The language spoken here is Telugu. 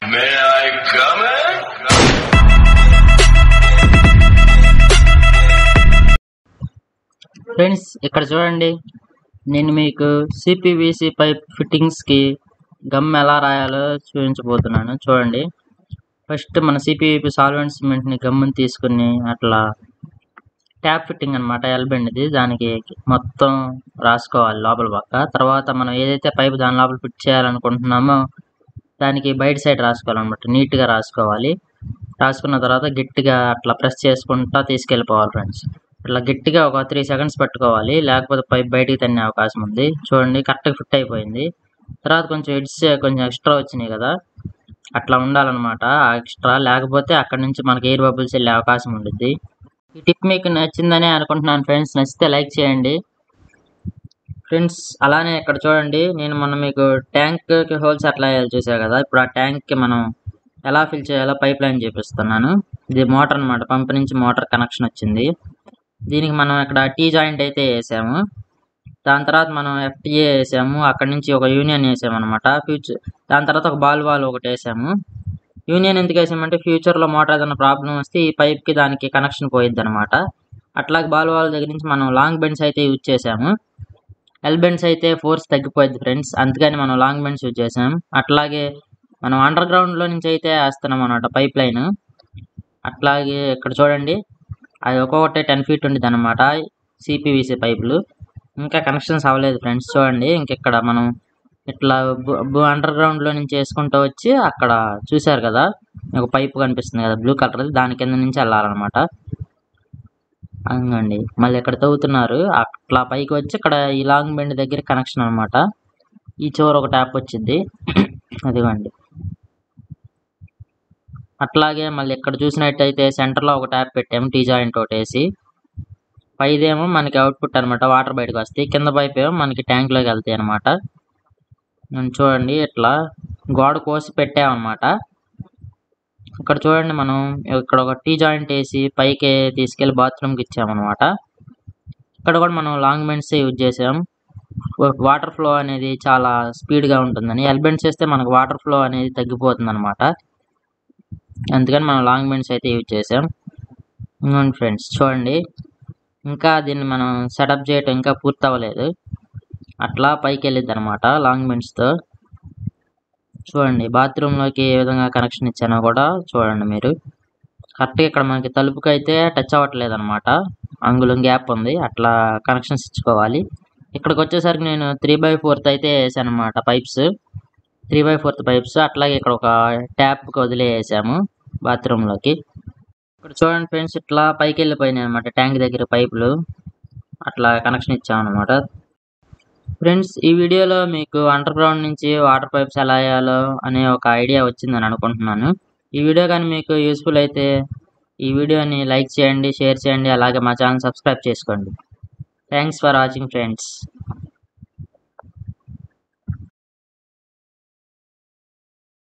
May I come in? Friends ఇక్కడ చూడండి, నేను మీకు సిపివిసి పైప్ ఫిట్టింగ్స్కి గమ్ ఎలా రాయాలో చూపించబోతున్నాను. చూడండి, ఫస్ట్ మన సిపివిపి సాల్వెంట్ సిమెంట్ని గమ్ముని తీసుకుని అట్లా ట్యాప్ ఫిట్టింగ్ అనమాట, ఎల్బెండ్ది, దానికి మొత్తం రాసుకోవాలి లోపల పక్క. తర్వాత మనం ఏదైతే పైప్ దాని లోపల ఫిట్ చేయాలనుకుంటున్నామో దానికి బయట సైడ్ రాసుకోవాలన్నమాట, నీట్గా రాసుకోవాలి. రాసుకున్న తర్వాత గట్టిగా అట్లా ప్రెస్ చేసుకుంటా తీసుకెళ్ళిపోవాలి ఫ్రెండ్స్. ఇట్లా గట్టిగా ఒక 3 seconds పట్టుకోవాలి, లేకపోతే పైప్ బయటికి తన్నే అవకాశం ఉంది. చూడండి, కరెక్ట్గా ఫిట్ అయిపోయింది. తర్వాత కొంచెం ఎడ్స్ కొంచెం ఎక్స్ట్రా వచ్చినాయి కదా, అట్లా ఉండాలన్నమాట ఆ ఎక్స్ట్రా, లేకపోతే అక్కడ నుంచి మనకి ఎయిర్ బబుల్స్ వెళ్ళే అవకాశం ఉంటుంది. ఈ టిప్ మీకు నచ్చిందని అనుకుంటున్నాను ఫ్రెండ్స్. నచ్చితే లైక్ చేయండి ఫ్రెండ్స్. అలానే ఇక్కడ చూడండి, నేను మొన్న మీకు ట్యాంక్కి హోల్స్ అట్లా చూసాను కదా, ఇప్పుడు ఆ ట్యాంక్కి మనం ఎలా ఫిల్ చేయాలో పైప్ లైన్ చూపిస్తున్నాను. ఇది మోటార్ అనమాట, పంప్ నుంచి మోటార్ కనెక్షన్ వచ్చింది. దీనికి మనం ఇక్కడ టీ జాయింట్ అయితే వేసాము, దాని తర్వాత మనం FTA వేసాము, అక్కడ నుంచి ఒక యూనియన్ వేసాము అనమాట. దాని తర్వాత ఒక బాల్ ఒకటి వేసాము. యూనియన్ ఎందుకు వేసామంటే ఫ్యూచర్లో మోటార్ ఏదైనా ప్రాబ్లం వస్తే ఈ పైప్కి దానికి కనెక్షన్ పోయిద్ది అనమాట. అట్లాగే బాల్ దగ్గర నుంచి మనం లాంగ్ బెండ్స్ అయితే యూజ్ చేసాము. ఎల్ బెండ్స్ అయితే ఫోర్స్ తగ్గిపోయింది ఫ్రెండ్స్, అందుకని మనం లాంగ్ బెండ్స్ యూజ్ చేసాం. అట్లాగే మనం అండర్ గ్రౌండ్లో నుంచి అయితే వేస్తున్నాం అనమాట పైప్ లైన్. అట్లాగే ఇక్కడ చూడండి, అది ఒక్కొక్కటి 10 feet ఉండేది అనమాట సిపివిసి పైపులు. ఇంకా కనెక్షన్స్ అవ్వలేదు ఫ్రెండ్స్. చూడండి, ఇంకెక్కడ మనం ఇట్లా అండర్ గ్రౌండ్లో నుంచి వేసుకుంటూ వచ్చి అక్కడ చూసారు కదా ఒక పైపు కనిపిస్తుంది కదా బ్లూ కలర్, దాని కింద నుంచి వెళ్ళాలన్నమాట. అండి మళ్ళీ ఇక్కడ తవ్వుతున్నారు, అట్లా పైకి వచ్చి ఇక్కడ ఈ లాంగ్ బెండ్ దగ్గర కనెక్షన్ అనమాట. ఈ చివర ఒక ట్యాప్ వచ్చింది అదిగోండి. అట్లాగే మళ్ళీ ఇక్కడ చూసినట్టయితే సెంటర్లో ఒక ట్యాప్ పెట్టాము, టీ జాయింట్ ఒకటి వేసి. పైదేమో మనకి అవుట్పుట్ అనమాట, వాటర్ బయటకు వస్తాయి. కింద పైప్ ఏమో మనకి ట్యాంక్లోకి వెళ్తాయి అనమాట. చూడండి, ఇట్లా గోడ కోసి పెట్టామన్నమాట. ఇక్కడ చూడండి, మనం ఇక్కడ ఒక టీ జాయింట్ వేసి పైకి తీసుకెళ్ళి బాత్రూమ్కి ఇచ్చామన్నమాట. ఇక్కడ కూడా మనం లాంగ్ బెండ్స్ యూజ్ చేసాం. వాటర్ ఫ్లో అనేది చాలా స్పీడ్గా ఉంటుందని. ఎల్ బెండ్స్ వేస్తే మనకు వాటర్ ఫ్లో అనేది తగ్గిపోతుంది అనమాట, అందుకని మనం లాంగ్ బెండ్స్ అయితే యూజ్ చేసాం. ఫ్రెండ్స్ చూడండి, ఇంకా దీన్ని మనం సెటప్ చేయటం ఇంకా పూర్తి అవ్వలేదు, అట్లా పైకి వెళ్ళిద్ది అనమాట లాంగ్ బెండ్స్తో. చూడండి, బాత్రూంలోకి ఏ విధంగా కనెక్షన్ ఇచ్చానో కూడా చూడండి మీరు. కరెక్ట్గా ఇక్కడ మనకి తలుపుకి అయితే టచ్ అవ్వట్లేదు అనమాట, అంగుళం గ్యాప్ ఉంది, అట్లా కనెక్షన్స్ ఇచ్చుకోవాలి. ఇక్కడికి వచ్చేసరికి నేను 3/4 అయితే వేసాను అనమాట పైప్స్, 3/4 పైప్స్. అట్లాగే ఇక్కడ ఒక ట్యాప్కి వదిలేసాము బాత్రూంలోకి. ఇక్కడ చూడండి ఫ్రెండ్స్, ఇట్లా పైకి వెళ్ళిపోయినాయి అనమాట ట్యాంక్ దగ్గర పైపులు, అట్లా కనెక్షన్ ఇచ్చామన్నమాట. ఫ్రెండ్స్, ఈ వీడియోలో మీకు అండర్ గ్రౌండ్ నుంచి వాటర్ పైప్స్ ఎలా వేయాలో అనే ఒక ఐడియా వచ్చిందని అనుకుంటున్నాను. ఈ వీడియో కానీ మీకు యూస్ఫుల్ అయితే ఈ వీడియోని లైక్ చేయండి, షేర్ చేయండి, అలాగే మా ఛానల్ సబ్స్క్రైబ్ చేసుకోండి. Thanks for watching friends.